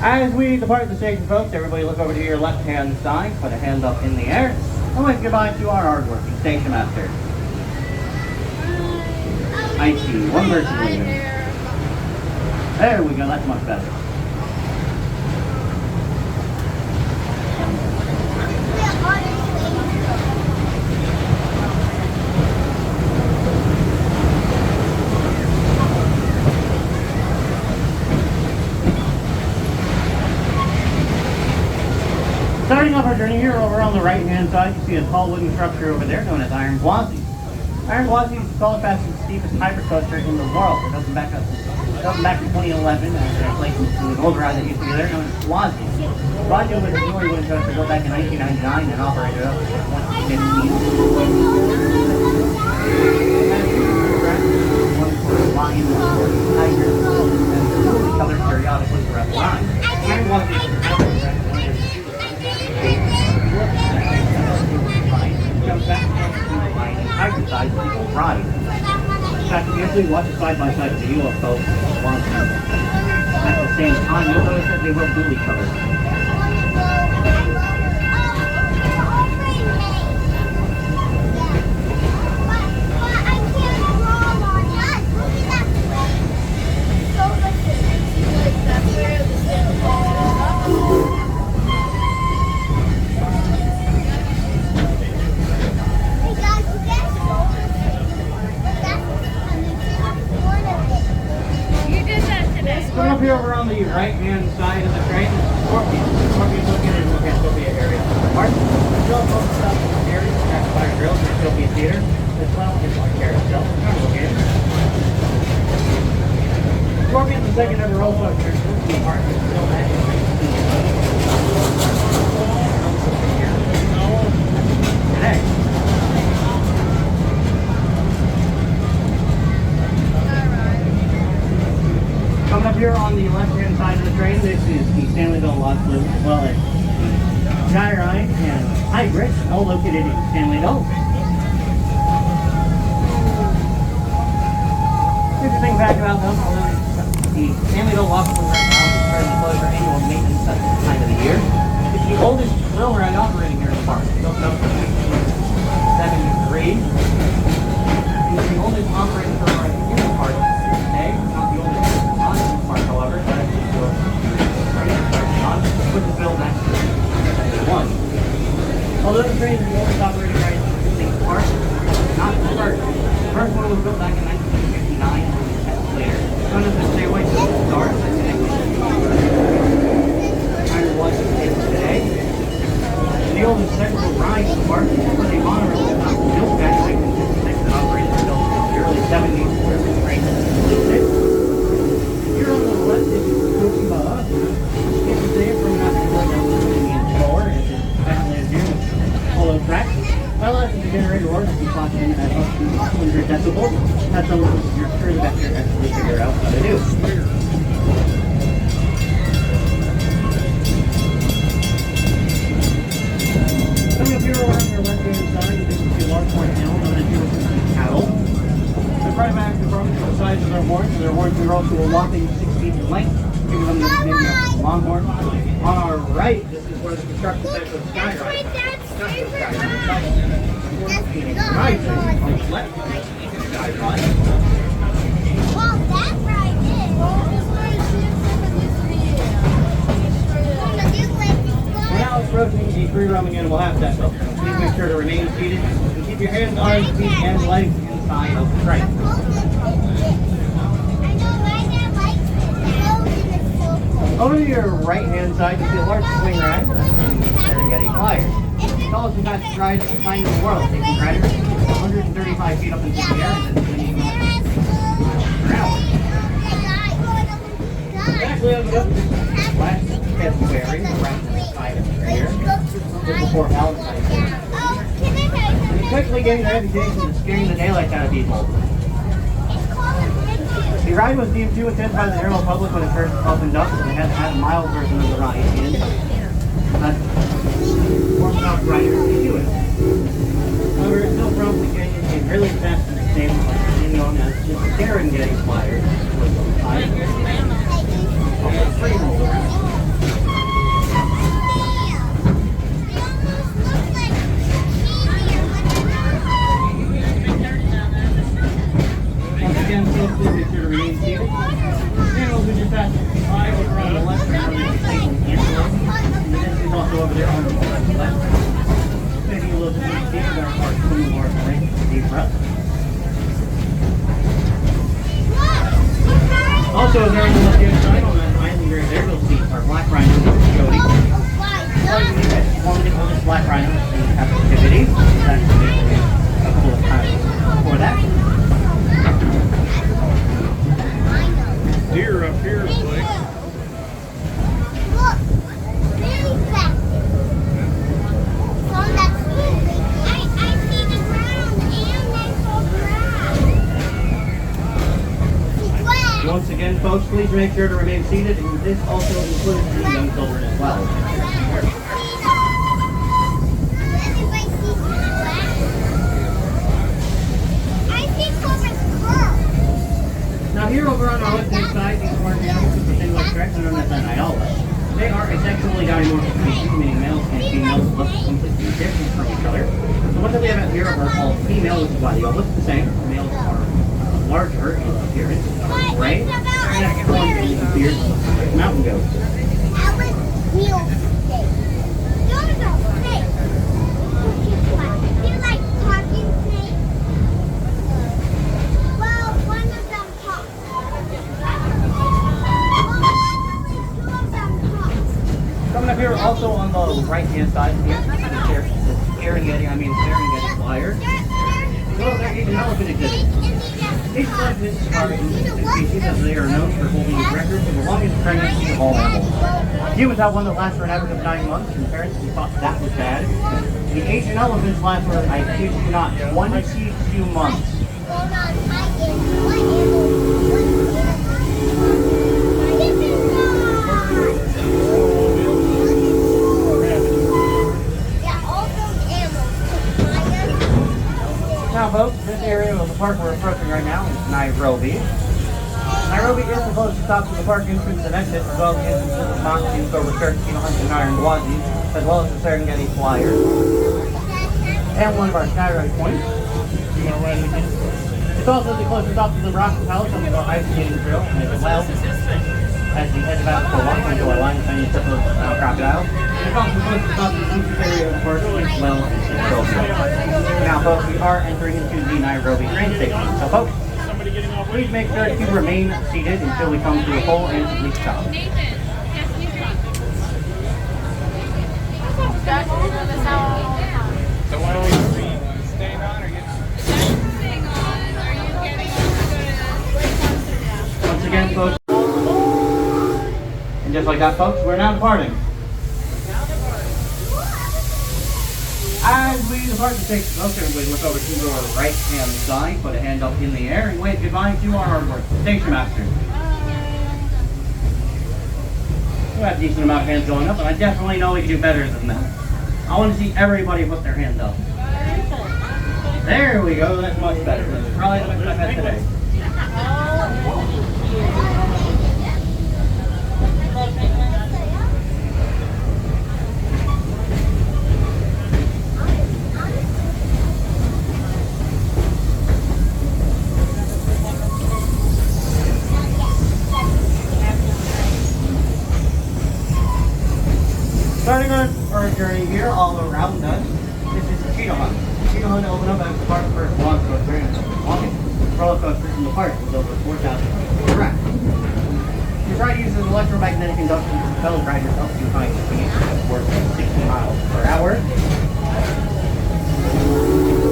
As we depart the station, folks, everybody look over to your left-hand side, put a hand up in the air, and wave goodbye to our hard-working station master. I see one person leaving. There we go, that's much better. Starting off our journey here, over on the right-hand side, you see a tall wooden structure over there known as Iron Gwazi. Iron Gwazi is the tallest, fastest, and steepest hybrid coaster in the world. It opened back in 2011 and replaced an older ride that used to be there known as Gwazi. Gwazi was a newer wooden coaster built back in 1999 and operated up to 2015. One for lions, one for tigers, and two each other periodically throughout the line. Iron Gwazi is comes back to the line and exercise people ride. In fact, if you actually watch a side-by-side video of both ones at the same time, you'll notice that they will duel each other. Coming up here over on the right-hand side of the train is Scorpion. Scorpion's located in the Fantabulous area of the park. The drill focus up in the area is tracked by drills in the Scorpion Theater, as well as our carousel. Scorpion's the second ever roller coaster in the park. It's still at today. Coming up here on the left-hand side of the train, this is the Stanleyville Lodge Blue, as well as the Gyride and Hybrid, all located in Stanleyville. Interesting fact about them, although the Stanleyville Lodge Blue right now is starting to close for annual maintenance at this time of the year. It's the oldest thrill ride operating here in the park. It's built up in 1973. It's the oldest operating thrill ride here in the park today, not the oldest park, however, that actually still which is built back in 1971. Although the train is the oldest operating ride in the park, not the first. The first one was built back in 1959 later. None of the stairway to the stars that connected kind of was today. The oldest technical ride in the park was the monorail that was built back in 1956 that operated until the early 70s, where the train was completed. Here on the left is Kumba. It's there from nothing to like a floor, and it's actually a here with hollow tracks. Highlights the generator or if you clock in at up to 100 decibels. That's something you're sure that you're actually figure out how to do. Coming up here over on your left-hand side, you can see a large horn animal known as cattle. The right back to the sides of their horns. Their horns are also a whopping 6 feet in length, giving them the nickname Longhorn. On our right, this is where the construction site for the Sky Ride. We're now approaching the free-roaming animal habitat. Please make sure to remain seated and keep your hands, arms, feet, and legs inside of the train. Over to your right-hand side, you see a large swing ride, Serengeti Express. It's the tallest and fastest ride of its kind in the world, taking riders 135 feet up into the air and then 20 miles per hour. It actually opens up last February, around the side of the year, just before Valentine's Day. It's quickly getting the reputation of scaring the daylights out of people. The ride was deemed too intense by the general public when it first opened up, and it had to have a mild version of the ride. That's Orthodox riders to do it. However, it still promptly getting a really fast nickname, like known as just Serengeti Express. remain seated, please make sure to remain seated. Animals with your passenger by over on the left and over the station cancel. The next is also over there on the left. Maybe a little bit more seated. There are some more deep breath. Also, there on the left-hand side on that island right there, you'll see our black rhino Jody. One of the oldest black rhinos in captivity. It's actually a couple of times before that. Deer up here, Blake. Look, very fast. From that tree, I see the ground and there's no grass. Once again, folks, please make sure to remain seated, and this also includes the young children as well. Everybody sees the grass. I see Cobra's curl. Now here over on our left-hand side, these are animals with the thin leg tracks known as the Niola. They are a sexually dimorphic species, meaning males and females look completely different from each other. The ones that we have out here are all female, which is why they all look the same. The males are larger in appearance, gray, and have formed in the beard like mountain goats. That was real snake. Those are snakes. They're like talking snakes. Well, one of them talks. Well, two of them talks. Coming up here also on the right-hand side here, there's the Serengeti flyer. Well, there is an elephant exhibit. These elephants are endangered species as they are known for holding records for the longest pregnancy of all animals. Humans have one that lasts for an average of 9 months, and parents thought that was bad. The Asian elephants last for, I kid you not, 22 months. Hold on, what animal? Yeah, all those animals. Now, folks, this area of the park we're approaching right now is Nairobi. Nairobi is the closest stop to the park entrance and exit, as well as the entrance to the park to go research Cheetah Hunt and Nairobi, as well as the Serengeti flyer. And one of our skyride points. It's also the closest stop to the Rock Palace on the ice skating trail, as well as we head back for a walk into our line of tiny type of crocodile. It's also the closest stop to the beach area of the park, as well as Ethiopia. Now, folks, we are entering into the Nairobi train station. So, folks, please make sure to remain seated until we come to a full and complete stop. So why don't we staying on or get... Once again, folks, and just like that, folks, we're now departing. As we depart the station, folks, everybody look over to your right-hand side, put a hand up in the air, and wave goodbye to our hardwork station master. We have a decent amount of hands going up, and I definitely know we can do better than that. I want to see everybody put their hands up. There we go, that's much better. That's probably the best I've had today. Starting our journey here all around us, this is the Cheetah Hunt. Cheetah Hunt opened up as the park's first roller coaster and the longest roller coaster in the park was over 4,000 feet direct. This ride uses electromagnetic induction to propel riders up to high speeds of more than 60 miles per hour.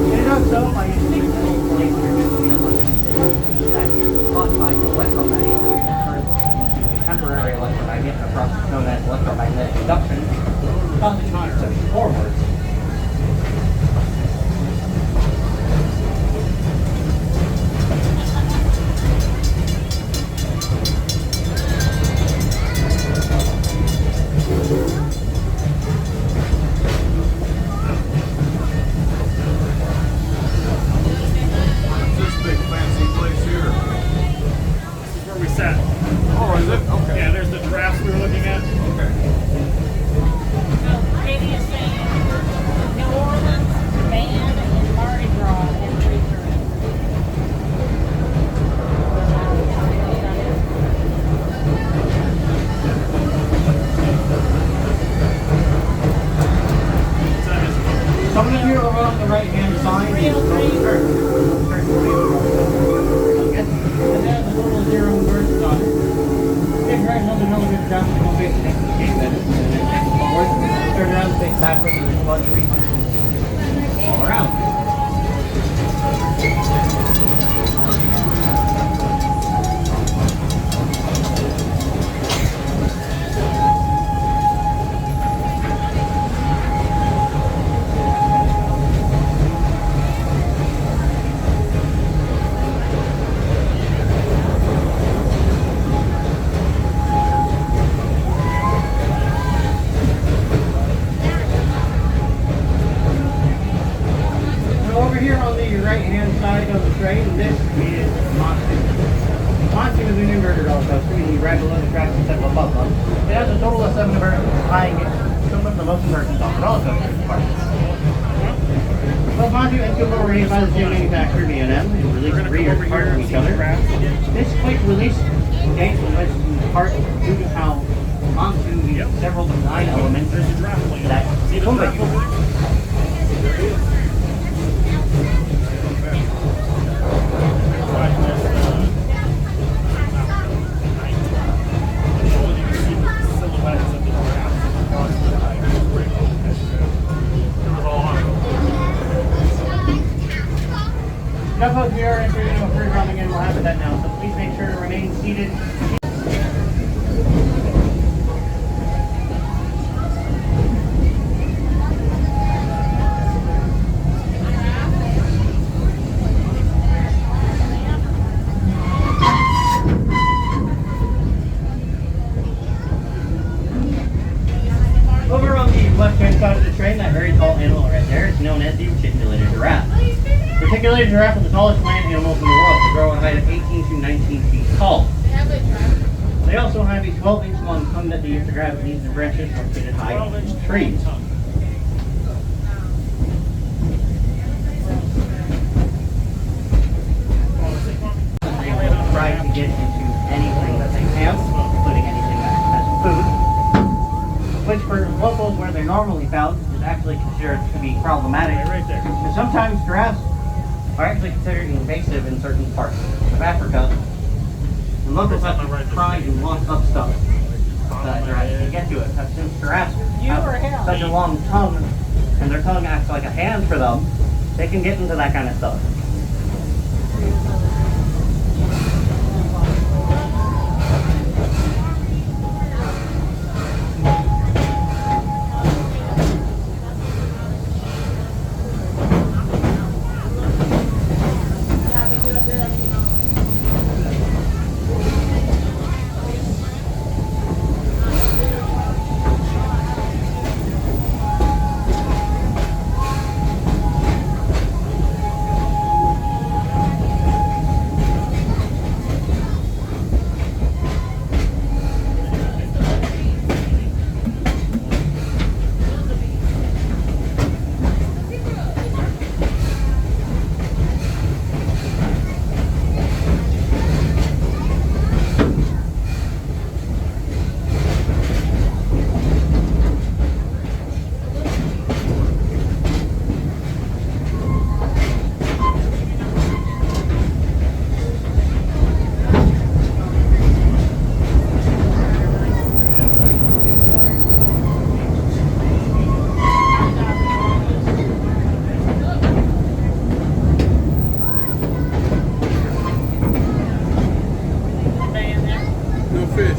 And it does so by using metal plates that is caught by the electromagnet that turns into a temporary electromagnet, a process known as electromagnetic induction, causing the to push forwards. is an inverted roller coaster, meaning you ride below the tracks instead of above them. It has a total of 7 inversions, tying it to the most inversions on the roller coaster part. Both Montu and Kumba were raised by the same manufacturer, B&M, and released 3 years apart from each other. This quick release game was in part due to how Montu used several design elements that Kumba used. Now folks, we are entering into a free roaming and we'll have that now, so please make sure to remain seated. Over on the left-hand side of the train, that very tall animal right there is known as the reticulated giraffe. The reticulated giraffe are the tallest land animals in the world. They grow at a height of 18 to 19 feet tall. They also have a 12-inch long tongue that they use to grab leaves and branches located high in trees. They will try to get into anything that they can, including anything that has food, which for locals where they're normally found is actually considered to be problematic. Right there. And sometimes giraffes are actually considered invasive in certain parts of Africa. And locals have to try and lock up stuff so that giraffes can get to it. But since giraffes have such a long tongue, and their tongue acts like a hand for them, they can get into that kind of stuff.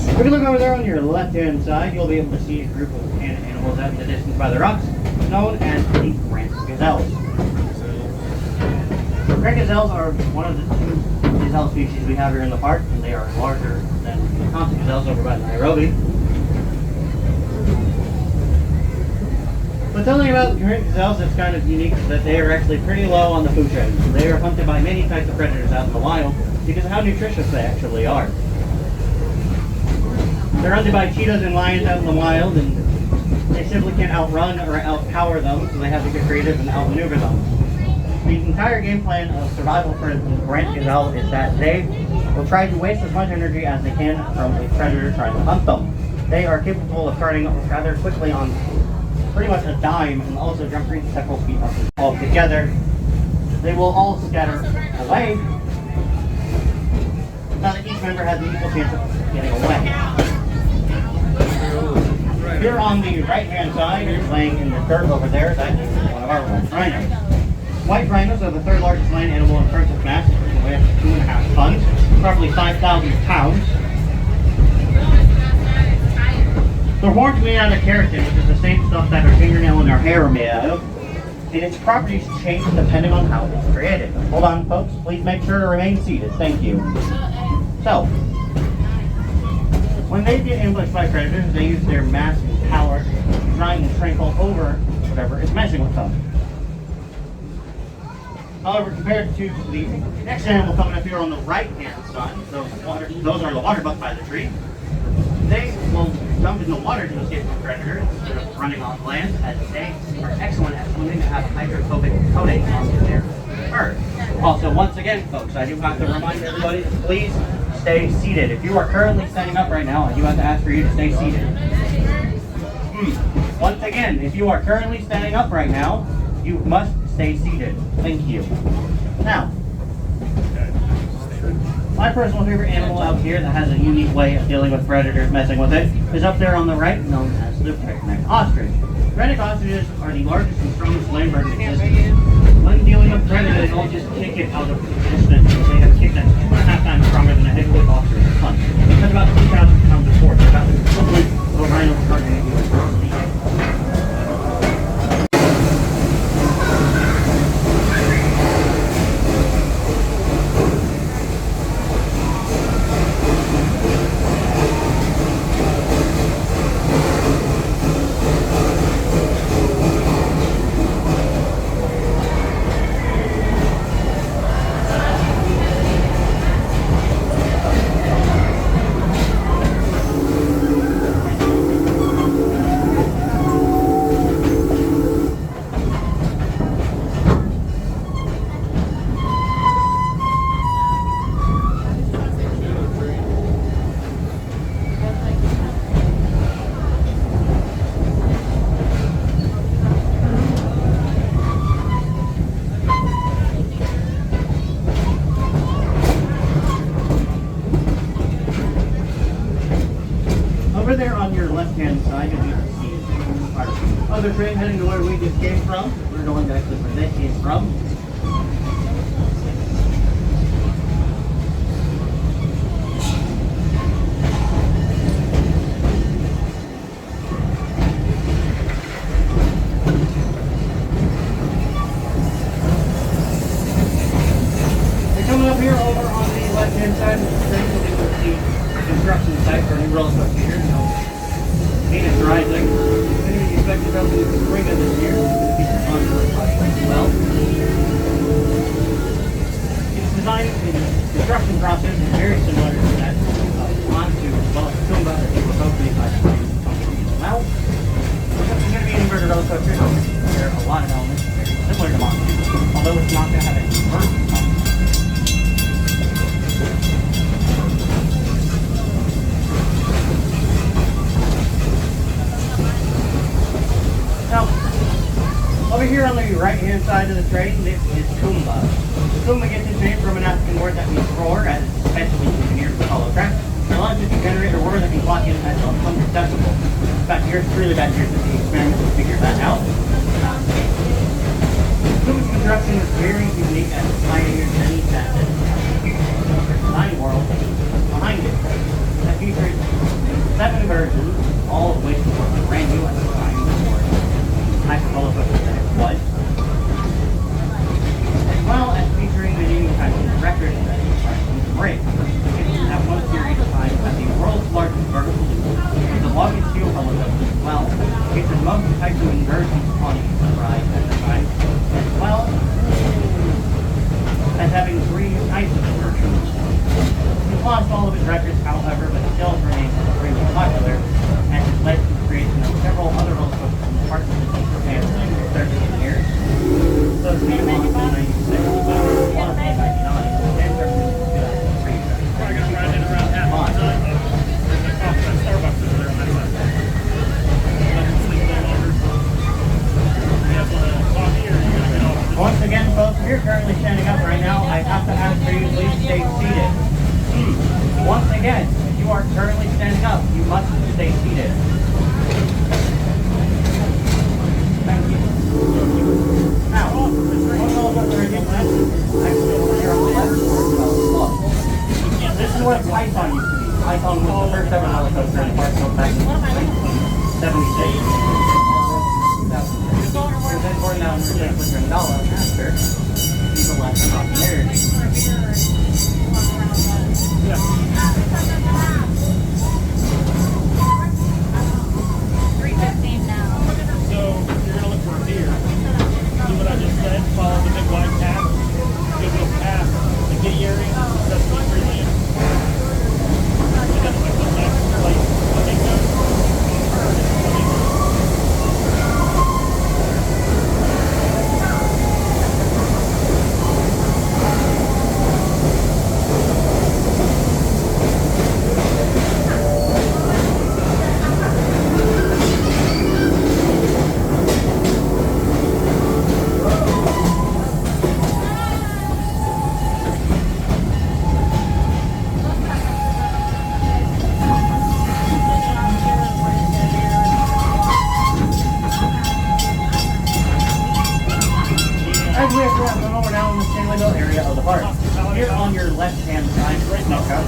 If you look over there on your left-hand side, you'll be able to see a group of animals out in the distance by the rocks, known as the Grant gazelles. Grant gazelles are one of the 2 gazelle species we have here in the park, and they are larger than the Tampa gazelles over by Nairobi. But something about the Grant gazelles that's kind of unique is that they are actually pretty low on the food chain. They are hunted by many types of predators out in the wild because of how nutritious they actually are. They're hunted by cheetahs and lions out in the wild, and they simply can't outrun or outpower them, so they have to get creative and outmaneuver them. The entire game plan of survival for the Grant gazelle is that they will try to waste as much energy as they can from a predator trying to hunt them. They are capable of starting rather quickly on pretty much a dime and also jumping several feet up all together. They will all scatter away, now that each member has an equal chance of getting away. Here on the right-hand side, laying in the dirt over there, that is one of our white rhinos. White rhinos are the 3rd largest land animal in terms of mass, and weigh up to 2.5 tons, roughly 5,000 pounds. Their horns made out of keratin, which is the same stuff that our fingernail and our hair are made out of, and its properties change depending on how it's created. Hold on, folks. Please make sure to remain seated. Thank you. So, when they get ambushed by predators, they use their mass and power to try and trample over whatever is messing with them. However, compared to the next animal coming up here on the right-hand side, the one water, those are the water buck by the tree. They will jump in the water to escape from predators instead of running off land, as they are excellent at swimming and have hydrophobic coating on their fur. Also, once again, folks, I do have to remind everybody to please stay seated. If you are currently standing up right now, I do have to ask for you to stay seated. Once again, if you are currently standing up right now, you must stay seated. Thank you. Now, my personal favorite animal out here that has a unique way of dealing with predators messing with it is up there on the right, known as the red-necked ostrich. Red-necked ostriches are the largest and strongest land birds in existence. When dealing with predators, they'll just kick it out of existence. They have kicked that 2.5 times stronger than a heavyweight ostrich punch. That's about 2,000 pounds of force. About the equivalent of a rhino targeting you at speed. Over there on your left-hand side, you'll be able to see our other train heading to where we just came from. We're going back to where they came from. They're coming up here over on the left-hand side of the train. You'll be able to see construction site for a new roller coaster here. Phoenix Rising. Anything expected up in the spring of this year. It's going to be on the as well. Its design and construction process is very similar to that onto as well as Kumba that you were both made by the company as well. It's going to be an inverted roller coaster. There are a lot of elements very similar to Monster, although it's not going to have a inverted Monster. Now, over here on the right-hand side of the train, this is Kumba. Kumba gets its name from an African word that means roar, as it's specially engineered for hollow tracks. It allows it to generate a roar that can clock in at 100 decibels. In fact, here's really bad years that the experiment to figure that out. Kumba's construction is very unique as it pioneered many facets of the design world behind it. That features 7 versions, all of which were brand new at the time. Roller coaster that it was, as well as featuring the new kind of record that is break. It at one period of time as the world's largest vertical loop, with the longest steel roller coaster as well. It's the most types of inversions on the ride at the time, as well as having 3 new types of inversions. It's lost all of its records, however, but still remains extremely popular, and has led to the creation of several other roller coasters in parts of the Japan in 30 years. So it's been launched in 96, one of 99, and 2003. Probably gonna ride in around half the time. There's a coffee at Starbucks over there on that side. Let him sleep a little longer. You have coffee or you gonna get off? Once again, folks, if you're currently standing up right now, I have to ask for you to please stay seated. Once again, if you are currently standing up, you must stay seated. Thank you. Now, one roller coaster again left. Actually, over here on the left. This is what Python used to be. Python was the first ever roller coaster in the park built back in 1976. And then for now, we're going to put your dollar after the last popularity. Yeah. 3:15 now. So you're gonna look for a deer. Do what I just said. Follow the big white path. You'll go past the giddy area. That's the free land.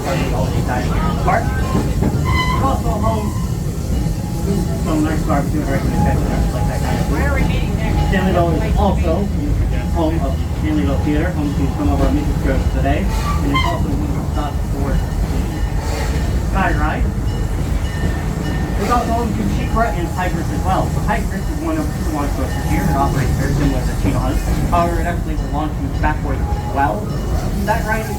party all the time here in the park. It's also home to some nice barbecue and regular pet like that kind of food. Where are we meeting next? Stanleyville is also home of the Stanleyville Theater, home to some of our music shows today, and it's also a stop for the Sky Ride. It's also home to Cheetah and Tigris as well. So Tigris is one of two launch coasters here. It operates very similar to Cheetah Hunt. However, it actually will launch you backwards as well. That ride is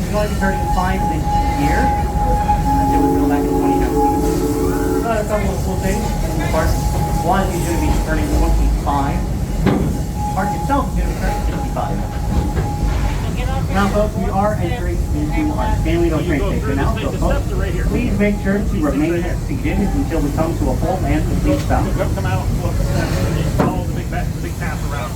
going to be turning 5 this year. It was built back in 2019. A couple of cool things in the park. One is going to be turning 25. The park itself is going to be turning 65. Now folks, we are entering into our Stanleyville train station now, so folks, please make sure to remain seated until we come to a full and complete stop. Come out and look. Follow the big path around.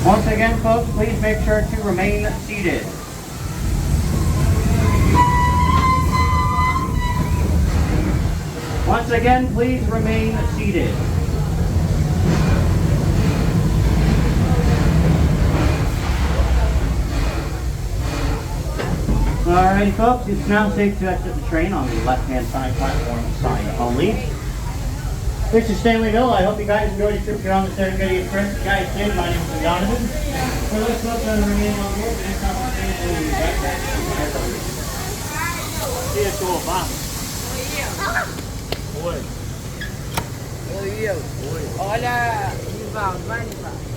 Once again, folks, please make sure to remain seated. Once again, please remain seated. Alrighty folks, it's now safe to exit the train on the left-hand side platform side only. This is Stanleyville. I hope you guys enjoyed your trip here on the Serengeti Express. Guys, Tim, my name is Donovan. For those folks that are remaining on board, the next conversation will be right back. See you, cool, Bob. Oi. Oi, eu. Olha, Nivaldo, vai, Nivaldo.